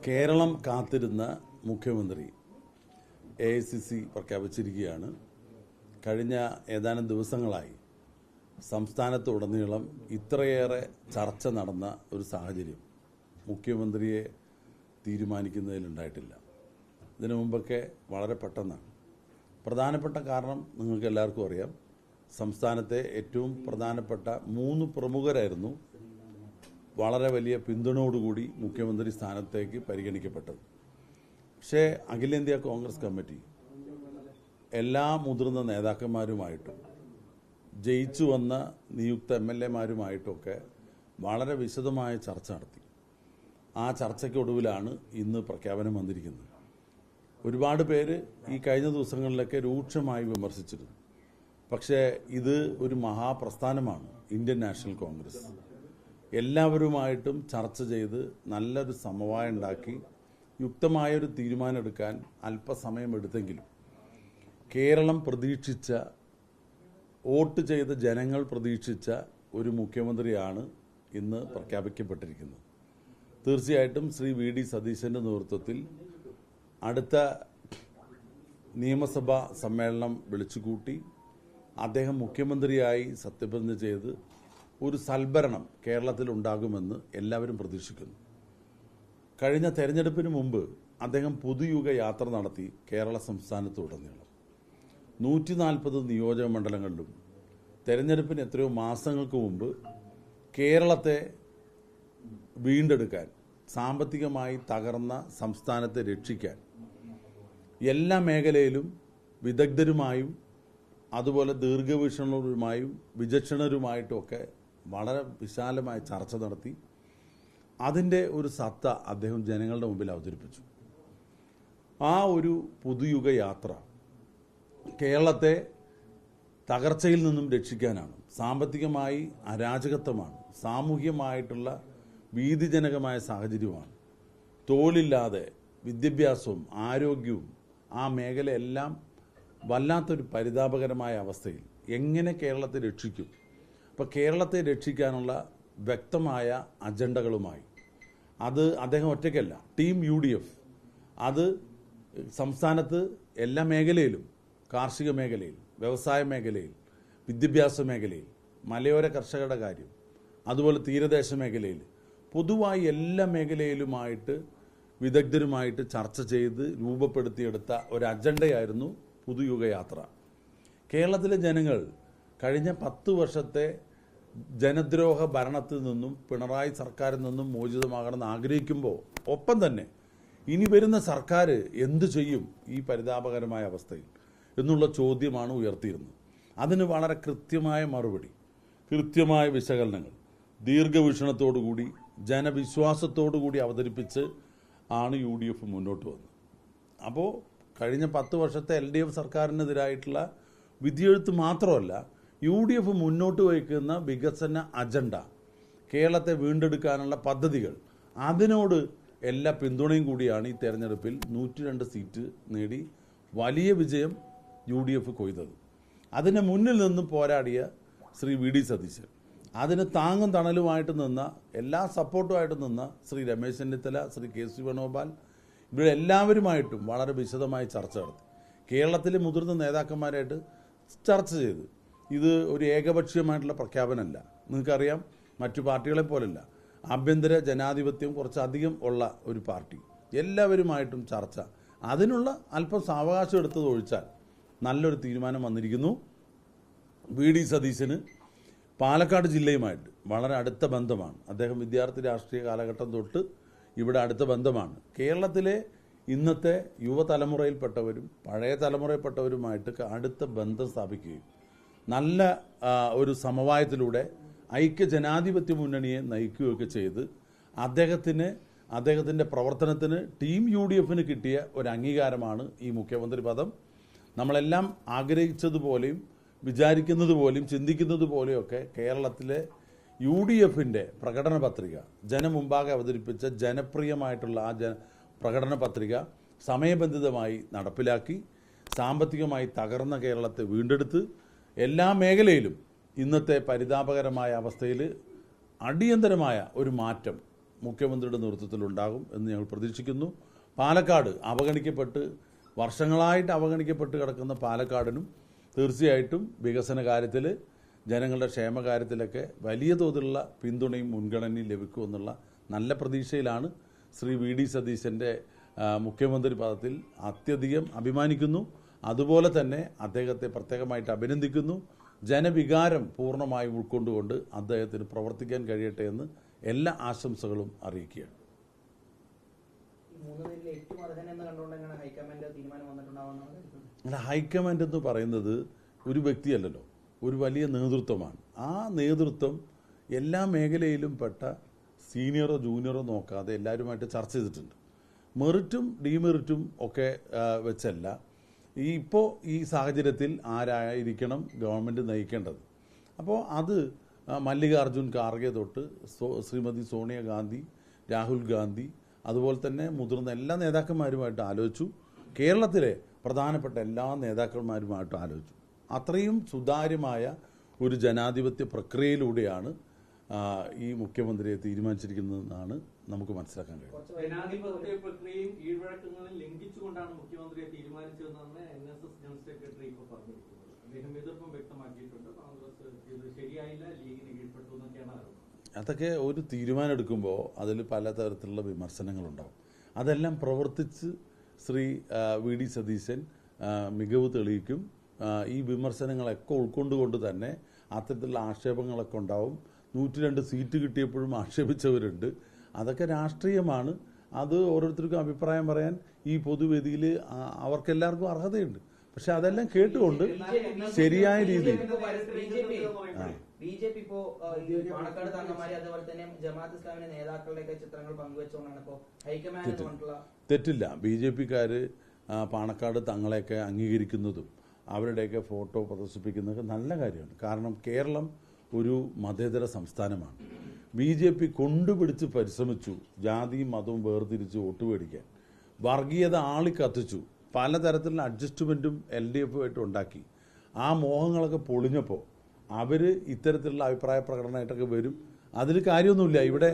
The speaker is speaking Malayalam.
കേരളം കാത്തിരുന്ന മുഖ്യമന്ത്രി AICC പ്രഖ്യാപിച്ചിരിക്കുകയാണ്. കഴിഞ്ഞ ഏതാനും ദിവസങ്ങളായി സംസ്ഥാനത്തുടനീളം ഇത്രയേറെ ചർച്ച നടന്ന ഒരു സാഹചര്യം മുഖ്യമന്ത്രിയെ തീരുമാനിക്കുന്നതിലുണ്ടായിട്ടില്ല. ഇതിനു മുമ്പൊക്കെ വളരെ പെട്ടെന്നാണ്. പ്രധാനപ്പെട്ട കാരണം നിങ്ങൾക്ക് എല്ലാവർക്കും അറിയാം. സംസ്ഥാനത്തെ ഏറ്റവും പ്രധാനപ്പെട്ട 3 പ്രമുഖരായിരുന്നു വളരെ വലിയ പിന്തുണയോടുകൂടി മുഖ്യമന്ത്രി സ്ഥാനത്തേക്ക് പരിഗണിക്കപ്പെട്ടത്. പക്ഷേ അഖിലേന്ത്യാ കോൺഗ്രസ് കമ്മിറ്റി എല്ലാ മുതിർന്ന നേതാക്കന്മാരുമായിട്ടും ജയിച്ചു വന്ന നിയുക്ത MLAമാരുമായിട്ടൊക്കെ വളരെ വിശദമായ ചർച്ച നടത്തി. ആ ചർച്ചയ്ക്കൊടുവിലാണ് ഇന്ന് പ്രഖ്യാപനം വന്നിരിക്കുന്നത്. ഒരുപാട് പേര് ഈ കഴിഞ്ഞ ദിവസങ്ങളിലൊക്കെ രൂക്ഷമായി വിമർശിച്ചിരുന്നു. പക്ഷേ ഇത് ഒരു മഹാപ്രസ്ഥാനമാണ് ഇന്ത്യൻ നാഷണൽ കോൺഗ്രസ്. എല്ലാവരുമായിട്ടും ചർച്ച ചെയ്ത് നല്ലൊരു സമവായം ഉണ്ടാക്കി യുക്തമായൊരു തീരുമാനമെടുക്കാൻ അല്പസമയം എടുത്തെങ്കിലും കേരളം പ്രതീക്ഷിച്ച, വോട്ട് ചെയ്ത ജനങ്ങൾ പ്രതീക്ഷിച്ച ഒരു മുഖ്യമന്ത്രിയാണ് ഇന്ന് പ്രഖ്യാപിക്കപ്പെട്ടിരിക്കുന്നത്. തീർച്ചയായിട്ടും ശ്രീ VD സതീശൻ്റെ നേതൃത്വത്തിൽ അടുത്ത നിയമസഭാ സമ്മേളനം വിളിച്ചുകൂട്ടി അദ്ദേഹം മുഖ്യമന്ത്രിയായി സത്യപ്രതിജ്ഞ ചെയ്ത് ഒരു സൽഭരണം കേരളത്തിൽ ഉണ്ടാകുമെന്ന് എല്ലാവരും പ്രതീക്ഷിക്കുന്നു. കഴിഞ്ഞ തെരഞ്ഞെടുപ്പിന് മുമ്പ് അദ്ദേഹം പുതുയുഗ യാത്ര നടത്തി കേരള സംസ്ഥാനത്തുടനീളം 140 നിയോജക മണ്ഡലങ്ങളിലും തെരഞ്ഞെടുപ്പിന് എത്രയോ മാസങ്ങൾക്ക് മുമ്പ് കേരളത്തെ വീണ്ടെടുക്കാൻ, സാമ്പത്തികമായി തകർന്ന സംസ്ഥാനത്തെ രക്ഷിക്കാൻ എല്ലാ മേഖലയിലും വിദഗ്ധരുമായും അതുപോലെ ദീർഘവീക്ഷണരുമായും വിചക്ഷണരുമായിട്ടുമൊക്കെ വളരെ വിശാലമായ ചർച്ച നടത്തി അതിൻ്റെ ഒരു സത്ത അദ്ദേഹം ജനങ്ങളുടെ മുമ്പിൽ അവതരിപ്പിച്ചു. ആ ഒരു പുതുയുഗ യാത്ര കേരളത്തെ തകർച്ചയിൽ നിന്നും രക്ഷിക്കാനാണ്. സാമ്പത്തികമായി അരാജകത്വമാണ്, സാമൂഹ്യമായിട്ടുള്ള ഭീതിജനകമായ സാഹചര്യമാണ്, തൊഴിലില്ലാതെ വിദ്യാഭ്യാസവും ആരോഗ്യവും ആ മേഖലയെല്ലാം വല്ലാത്തൊരു പരിതാപകരമായ അവസ്ഥയിൽ എങ്ങനെ കേരളത്തെ രക്ഷിക്കും? അപ്പോൾ കേരളത്തെ രക്ഷിക്കാനുള്ള വ്യക്തമായ അജണ്ടകളുമായി അത് അദ്ദേഹം ഒറ്റയ്ക്കല്ല, ടീം UDF അത് സംസ്ഥാനത്ത് എല്ലാ മേഖലയിലും, കാർഷിക മേഖലയിൽ, വ്യവസായ മേഖലയിൽ, വിദ്യാഭ്യാസ മേഖലയിൽ, മലയോര കർഷകരുടെ കാര്യം, അതുപോലെ തീരദേശ മേഖലയിൽ, പൊതുവായി എല്ലാ മേഖലയിലുമായിട്ട് വിദഗ്ധരുമായിട്ട് ചർച്ച ചെയ്ത് രൂപപ്പെടുത്തിയെടുത്ത ഒരു അജണ്ടയായിരുന്നു പുതുയുഗ യാത്ര. കേരളത്തിലെ ജനങ്ങൾ കഴിഞ്ഞ 10 വർഷത്തെ ജനദ്രോഹ ഭരണത്തിൽ നിന്നും പിണറായി സർക്കാരിൽ നിന്നും മോചിതമാകണമെന്ന് ആഗ്രഹിക്കുമ്പോൾ ഒപ്പം തന്നെ ഇനി വരുന്ന സർക്കാർ എന്തു ചെയ്യും ഈ പരിതാപകരമായ അവസ്ഥയിൽ എന്നുള്ള ചോദ്യമാണ് ഉയർത്തിയിരുന്നത്. അതിന് വളരെ കൃത്യമായ മറുപടി, കൃത്യമായ വിശകലനങ്ങൾ, ദീർഘവീക്ഷണത്തോടുകൂടി ജനവിശ്വാസത്തോടുകൂടി അവതരിപ്പിച്ച് ആണ് UDF മുന്നോട്ട് വന്നത്. അപ്പോൾ കഴിഞ്ഞ 10 വർഷത്തെ LDF സർക്കാരിനെതിരായിട്ടുള്ള വിധിയെഴുത്ത് മാത്രമല്ല, UDF മുന്നോട്ട് വയ്ക്കുന്ന വികസന അജണ്ട, കേരളത്തെ വീണ്ടെടുക്കാനുള്ള പദ്ധതികൾ, അതിനോട് എല്ലാ പിന്തുണയും കൂടിയാണ് ഈ തെരഞ്ഞെടുപ്പിൽ 102 സീറ്റ് നേടി വലിയ വിജയം UDF കൊയ്തത്. അതിന് മുന്നിൽ നിന്നും പോരാടിയ ശ്രീ VD സതീശൻ, അതിന് താങ്ങും തണലുമായിട്ട് നിന്ന, എല്ലാ സപ്പോർട്ടുമായിട്ട് നിന്ന ശ്രീ രമേശ് ചെന്നിത്തല, ശ്രീ KC വേണുഗോപാൽ, ഇവിടെ എല്ലാവരുമായിട്ടും വളരെ വിശദമായി ചർച്ച നടത്തി. കേരളത്തിലെ മുതിർന്ന നേതാക്കന്മാരായിട്ട് ചർച്ച ചെയ്ത് ഇത് ഒരു ഏകപക്ഷീയമായിട്ടുള്ള പ്രഖ്യാപനമല്ല. നിങ്ങൾക്കറിയാം, മറ്റു പാർട്ടികളെ പോലല്ല, ആഭ്യന്തര ജനാധിപത്യം കുറച്ചധികം ഉള്ള ഒരു പാർട്ടി. എല്ലാവരുമായിട്ടും ചർച്ച, അതിനുള്ള അല്പം സാവകാശം എടുത്തത് ഒഴിച്ചാൽ നല്ലൊരു തീരുമാനം വന്നിരിക്കുന്നു. VD സതീശന് പാലക്കാട് ജില്ലയുമായിട്ട് വളരെ അടുത്ത ബന്ധമാണ്. അദ്ദേഹം വിദ്യാർത്ഥി രാഷ്ട്രീയ കാലഘട്ടം തൊട്ട് ഇവിടെ അടുത്ത ബന്ധമാണ്. കേരളത്തിലെ ഇന്നത്തെ യുവതലമുറയിൽപ്പെട്ടവരും പഴയ തലമുറയിൽപ്പെട്ടവരുമായിട്ട് അടുത്ത ബന്ധം സ്ഥാപിക്കുകയും നല്ല ഒരു സമവായത്തിലൂടെ ഐക്യ ജനാധിപത്യ മുന്നണിയെ നയിക്കുകയൊക്കെ ചെയ്ത് അദ്ദേഹത്തിൻ്റെ പ്രവർത്തനത്തിന് ടീം UDFന് കിട്ടിയ ഒരു അംഗീകാരമാണ് ഈ മുഖ്യമന്ത്രി പദം. നമ്മളെല്ലാം ആഗ്രഹിച്ചതുപോലെയും വിചാരിക്കുന്നത് പോലെയും ചിന്തിക്കുന്നത് പോലെയൊക്കെ കേരളത്തിലെ UDFൻ്റെ പ്രകടന പത്രിക ജനമുമ്പാകെ അവതരിപ്പിച്ച ജനപ്രിയമായിട്ടുള്ള ആ പ്രകടന പത്രിക സമയബന്ധിതമായി നടപ്പിലാക്കി സാമ്പത്തികമായി തകർന്ന കേരളത്തെ വീണ്ടെടുത്ത് എല്ലാ മേഖലയിലും ഇന്നത്തെ പരിതാപകരമായ അവസ്ഥയിൽ അടിയന്തരമായ ഒരു മാറ്റം മുഖ്യമന്ത്രിയുടെ നേതൃത്വത്തിലുണ്ടാകും എന്ന് ഞങ്ങൾ പ്രതീക്ഷിക്കുന്നു. പാലക്കാട് വർഷങ്ങളായിട്ട് അവഗണിക്കപ്പെട്ട് കിടക്കുന്ന പാലക്കാടിനും തീർച്ചയായിട്ടും വികസന കാര്യത്തിൽ, ജനങ്ങളുടെ ക്ഷേമകാര്യത്തിലൊക്കെ വലിയ തോതിലുള്ള പിന്തുണയും മുൻഗണനയും ലഭിക്കുമെന്നുള്ള നല്ല പ്രതീക്ഷയിലാണ്. ശ്രീ വി ഡി സതീശൻ്റെ മുഖ്യമന്ത്രി പദത്തിൽ അത്യധികം അഭിമാനിക്കുന്നു. അതുപോലെ തന്നെ അദ്ദേഹത്തെ പ്രത്യേകമായിട്ട് അഭിനന്ദിക്കുന്നു. ജനവികാരം പൂർണ്ണമായും ഉൾക്കൊണ്ടുകൊണ്ട് അദ്ദേഹത്തിന് പ്രവർത്തിക്കാൻ കഴിയട്ടെ എന്ന് എല്ലാ ആശംസകളും അറിയിക്കുകയാണ്. ഹൈക്കമാൻഡ് എന്ന് പറയുന്നത് ഒരു വ്യക്തിയല്ലല്ലോ, ഒരു വലിയ നേതൃത്വമാണ്. ആ നേതൃത്വം എല്ലാ മേഖലയിലും പെട്ട സീനിയറോ ജൂനിയറോ നോക്കാതെ എല്ലാവരുമായിട്ട് ചർച്ച ചെയ്തിട്ടുണ്ട്. മെറിറ്റും ഡിമെറിറ്റും ഒക്കെ വെച്ചല്ല ഇപ്പോൾ ഈ സാഹചര്യത്തിൽ ആരായിരിക്കണം ഗവൺമെൻറ് നയിക്കേണ്ടത്. അപ്പോൾ അത് മല്ലികാർജുൻ ഖാർഗെ തൊട്ട് ശ്രീമതി സോണിയാഗാന്ധി, രാഹുൽ ഗാന്ധി, അതുപോലെ തന്നെ മുതിർന്ന എല്ലാ നേതാക്കന്മാരുമായിട്ട് ആലോചിച്ചു. കേരളത്തിലെ പ്രധാനപ്പെട്ട എല്ലാ നേതാക്കന്മാരുമായിട്ടും ആലോചിച്ചു. അത്രയും സുതാര്യമായ ഒരു ജനാധിപത്യ പ്രക്രിയയിലൂടെയാണ് ഈ മുഖ്യമന്ത്രിയെ തീരുമാനിച്ചിരിക്കുന്നതെന്നാണ് നമുക്ക് മനസ്സിലാക്കാൻ കഴിയും. ജനാധിപത്യ പ്രക്രിയയും കീഴ്വഴക്കങ്ങളും ലംഘിച്ചുകൊണ്ടാണ് മുഖ്യമന്ത്രിയെ തീരുമാനിച്ചതെന്നാണ് NSS ജനറൽ സെക്രട്ടറി ഇപ്പോൾ പറഞ്ഞിരിക്കുന്നത്. അദ്ദേഹം എതിർപ്പും വ്യക്തമാക്കിയിട്ടുണ്ട്. കോൺഗ്രസ് ഇത് ശരിയായില്ല, ലീഗിന് കീഴ്പ്പെട്ടു എന്നൊക്കെയാണ് ആരോപണം. അതൊക്കെ ഒരു തീരുമാനം എടുക്കുമ്പോൾ അതിൽ പലതരത്തിലുള്ള വിമർശനങ്ങളുണ്ടാവും. അതെല്ലാം പ്രവർത്തിച്ച് ശ്രീ വി ഡി സതീശൻ മികവ് തെളിയിക്കും. ഈ വിമർശനങ്ങളൊക്കെ ഉൾക്കൊണ്ടുകൊണ്ട് തന്നെ അത്തരത്തിലുള്ള ആക്ഷേപങ്ങളൊക്കെ ഉണ്ടാവും. 102 സീറ്റ് കിട്ടിയപ്പോഴും ആക്ഷേപിച്ചവരുണ്ട്. അതൊക്കെ രാഷ്ട്രീയമാണ്. അത് ഓരോരുത്തർക്കും അഭിപ്രായം പറയാൻ ഈ പൊതുവേദിയിൽ അവർക്കെല്ലാവർക്കും അർഹതയുണ്ട്. പക്ഷെ അതെല്ലാം കേട്ടുകൊണ്ട് ശരിയായ രീതിയിൽ BJP ഇപ്പോ പാണക്കാട് തങ്ങന്മാരെ അതുപോലെ തന്നെ ജമാഅത്ത് ഇസ്ലാമിന്റെ നേതാക്കളുടെയൊക്കെ ചിത്രങ്ങൾ പങ്കുവെച്ചുകൊണ്ടാണ് ഇപ്പോൾ ഹൈക്കമാൻഡ് തെറ്റില്ല. BJP-ക്കാർ പാണക്കാട് തങ്ങളെയൊക്കെ അംഗീകരിക്കുന്നതും അവരുടെയൊക്കെ ഫോട്ടോ പ്രദർശിപ്പിക്കുന്നതൊക്കെ നല്ല കാര്യമാണ്. കാരണം കേരളം ഒരു മതേതര സംസ്ഥാനമാണ്. BJP കൊണ്ടുപിടിച്ച് പരിശ്രമിച്ചു ജാതിയും മതവും വേർതിരിച്ച് വോട്ട് മേടിക്കാൻ. വർഗീയത ആളിക്കത്തിച്ചു. പലതരത്തിലുള്ള അഡ്ജസ്റ്റ്മെൻറ്റും LDF-ആയിട്ട് ഉണ്ടാക്കി. ആ മോഹങ്ങളൊക്കെ പൊളിഞ്ഞപ്പോൾ അവർ ഇത്തരത്തിലുള്ള അഭിപ്രായ പ്രകടനമായിട്ടൊക്കെ വരും. അതിൽ കാര്യമൊന്നുമില്ല. ഇവിടെ